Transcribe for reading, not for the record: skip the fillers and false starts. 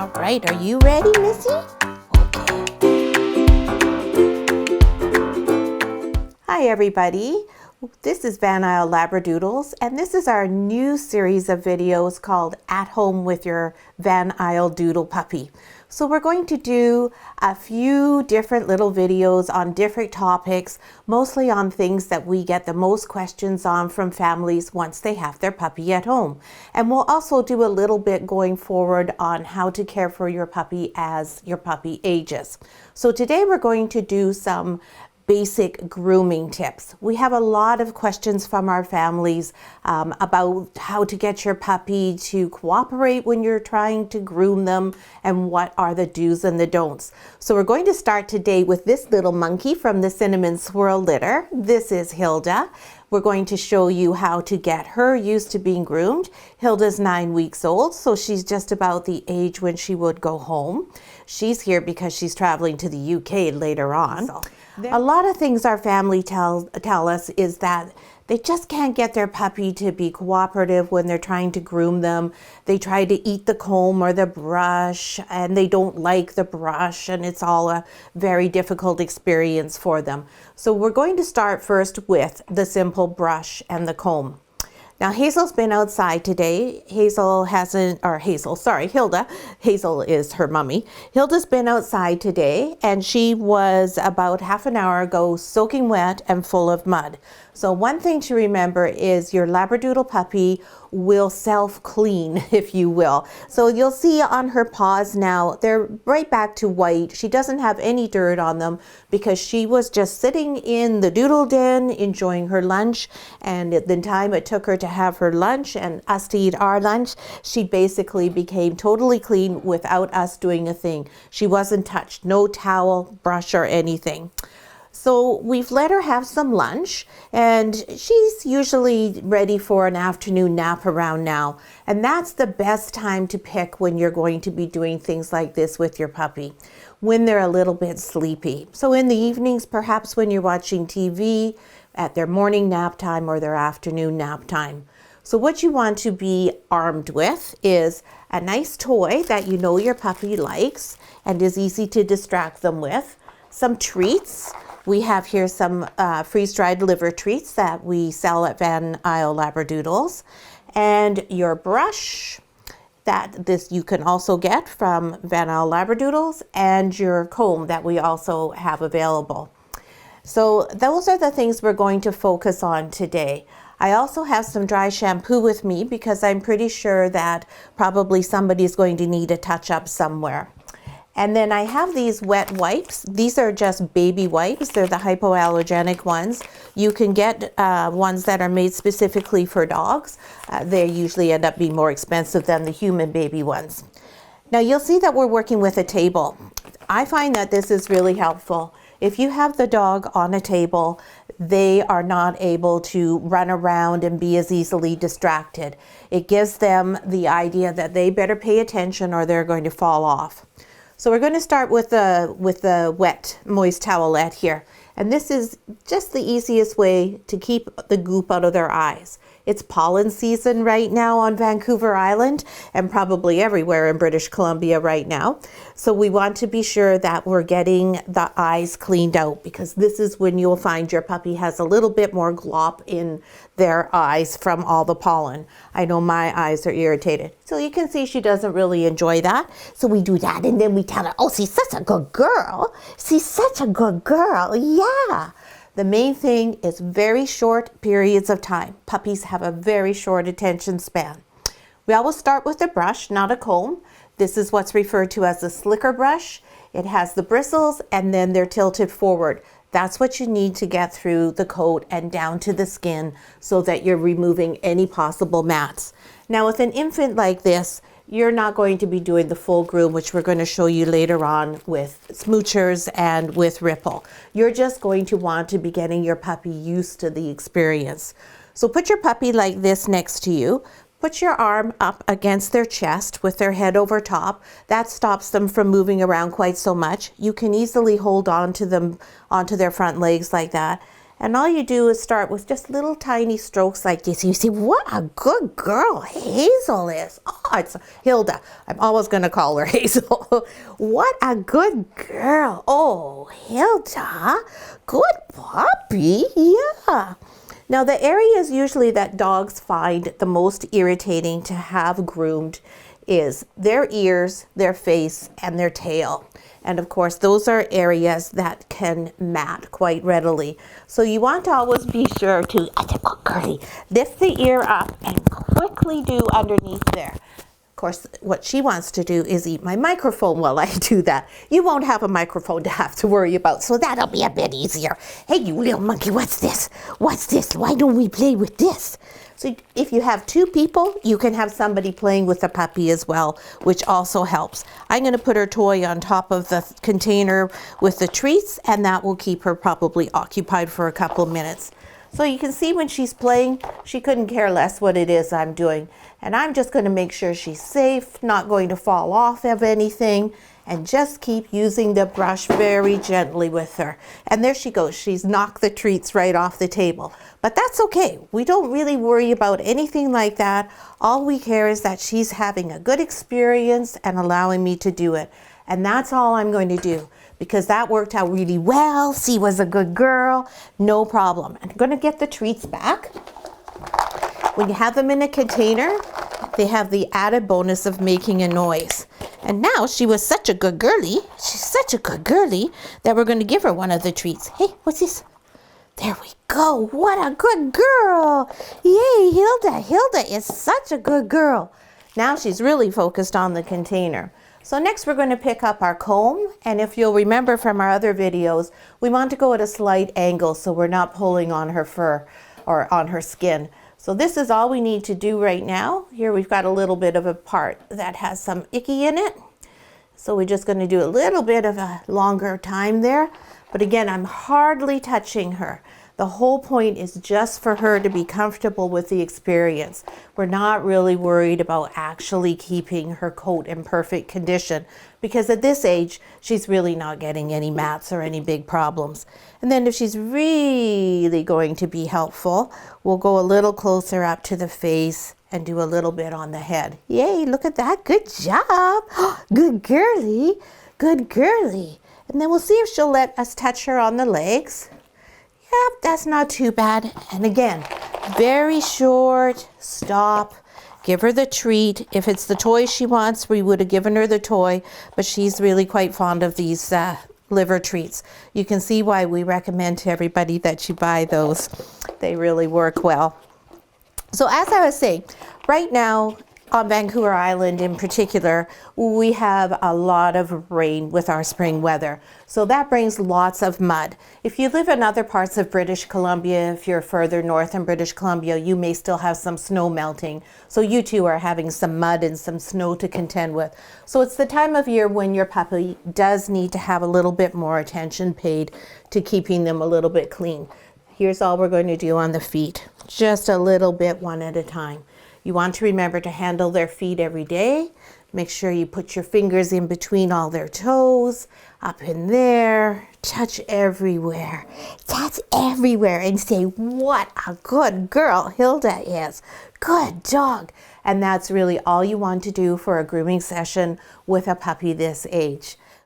All right, are you ready, Missy? Okay. Hi, everybody. This is Van Isle Labradoodles, and this is our new series of videos called At Home with Your Van Isle Doodle Puppy. So we're going to do a few different little videos on different topics, mostly on things that we get the most questions on from families once they have their puppy at home. And we'll also do a little bit going forward on how to care for your puppy as your puppy ages. So today we're going to do some basic grooming tips. We have a lot of questions from our families about how to get your puppy to cooperate when you're trying to groom them and what are the do's and the don'ts. So we're going to start today with this little monkey from the Cinnamon Swirl litter. This is Hilda. We're going to show you how to get her used to being groomed. Hilda's 9 weeks old, so she's just about the age when she would go home. She's here because she's traveling to the UK later on. A lot of things our family tell us is that they just can't get their puppy to be cooperative when they're trying to groom them. They try to eat the comb or the brush, and they don't like the brush, and it's all a very difficult experience for them. So we're going to start first with the simple brush and the comb. Now Hazel's been outside today. Hilda. Hazel is her mummy. Hilda's been outside today, and she was about half an hour ago soaking wet and full of mud. So one thing to remember is your Labradoodle puppy will self-clean, if you will. So you'll see on her paws now, they're right back to white. She doesn't have any dirt on them because she was just sitting in the doodle den enjoying her lunch, and at the time it took her to have her lunch and us to eat our lunch, she basically became totally clean without us doing a thing. She wasn't touched, no towel, brush, or anything. So we've let her have some lunch, and she's usually ready for an afternoon nap around now. And that's the best time to pick when you're going to be doing things like this with your puppy, when they're a little bit sleepy. So in the evenings, perhaps when you're watching TV, at their morning nap time or their afternoon nap time. So what you want to be armed with is a nice toy that you know your puppy likes and is easy to distract them with, some treats. We have here some freeze-dried liver treats that we sell at Van Isle Labradoodles, and your brush that you can also get from Van Isle Labradoodles, and your comb that we also have available. So those are the things we're going to focus on today. I also have some dry shampoo with me because I'm pretty sure that probably somebody's going to need a touch-up somewhere. And then I have these wet wipes. These are just baby wipes. They're the hypoallergenic ones. You can get ones that are made specifically for dogs. They usually end up being more expensive than the human baby ones. Now you'll see that we're working with a table. I find that this is really helpful. If you have the dog on a table, they are not able to run around and be as easily distracted. It gives them the idea that they better pay attention or they're going to fall off. So we're going to start with the wet, moist towelette here. And this is just the easiest way to keep the goop out of their eyes. It's pollen season right now on Vancouver Island and probably everywhere in British Columbia right now. So we want to be sure that we're getting the eyes cleaned out, because this is when you'll find your puppy has a little bit more glop in their eyes from all the pollen. I know my eyes are irritated. So you can see she doesn't really enjoy that. So we do that, and then we tell her, oh, she's such a good girl. She's such a good girl. Yeah. The main thing is very short periods of time. Puppies have a very short attention span. We always start with a brush, not a comb. This is what's referred to as a slicker brush. It has the bristles and then they're tilted forward. That's what you need to get through the coat and down to the skin so that you're removing any possible mats. Now with an infant like this, you're not going to be doing the full groom, which we're going to show you later on with smoochers and with Ripple. You're just going to want to be getting your puppy used to the experience. So put your puppy like this next to you. Put your arm up against their chest with their head over top. That stops them from moving around quite so much. You can easily hold on to them onto their front legs like that. And all you do is start with just little tiny strokes like this. You see, what a good girl Hazel is. Oh, it's Hilda. I'm always going to call her Hazel. What a good girl. Oh, Hilda. Good puppy. Yeah. Now, the areas usually that dogs find the most irritating to have groomed is their ears, their face, and their tail. And of course, those are areas that can mat quite readily. So you want to always be sure to lift the ear up and quickly do underneath there. Of course, what she wants to do is eat my microphone while I do that. You won't have a microphone to have to worry about, so that'll be a bit easier. Hey, you little monkey, what's this? What's this? Why don't we play with this? So if you have two people, you can have somebody playing with the puppy as well, which also helps. I'm going to put her toy on top of the container with the treats, and that will keep her probably occupied for a couple of minutes. So you can see when she's playing, she couldn't care less what it is I'm doing. And I'm just going to make sure she's safe, not going to fall off of anything, and just keep using the brush very gently with her. And there she goes. She's knocked the treats right off the table. But that's okay. We don't really worry about anything like that. All we care is that she's having a good experience and allowing me to do it. And that's all I'm going to do, because that worked out really well. She was a good girl. No problem. I'm going to get the treats back. When you have them in a container, they have the added bonus of making a noise. And now she was such a good girlie. She's such a good girlie that we're going to give her one of the treats. Hey, what's this? There we go. What a good girl. Yay, Hilda. Hilda is such a good girl. Now she's really focused on the container. So next we're going to pick up our comb. And if you'll remember from our other videos, we want to go at a slight angle so we're not pulling on her fur or on her skin. So this is all we need to do right now. Here we've got a little bit of a part that has some icky in it. So we're just going to do a little bit of a longer time there. But again, I'm hardly touching her. The whole point is just for her to be comfortable with the experience. We're not really worried about actually keeping her coat in perfect condition, because at this age, she's really not getting any mats or any big problems. And then if she's really going to be helpful, we'll go a little closer up to the face and do a little bit on the head. Yay, look at that. Good job. Good girlie. Good girlie. And then we'll see if she'll let us touch her on the legs. Yep, that's not too bad. And again, very short, stop, give her the treat. If it's the toy she wants, we would have given her the toy, but she's really quite fond of these liver treats. You can see why we recommend to everybody that you buy those. They really work well. So as I was saying, right now, on Vancouver Island in particular, we have a lot of rain with our spring weather. So that brings lots of mud. If you live in other parts of British Columbia, if you're further north in British Columbia, you may still have some snow melting. So you too are having some mud and some snow to contend with. So it's the time of year when your puppy does need to have a little bit more attention paid to keeping them a little bit clean. Here's all we're going to do on the feet. Just a little bit, one at a time. You want to remember to handle their feet every day. Make sure you put your fingers in between all their toes, up in there, touch everywhere. Touch everywhere and say, what a good girl Hilda is. Good dog. And that's really all you want to do for a grooming session with a puppy this age.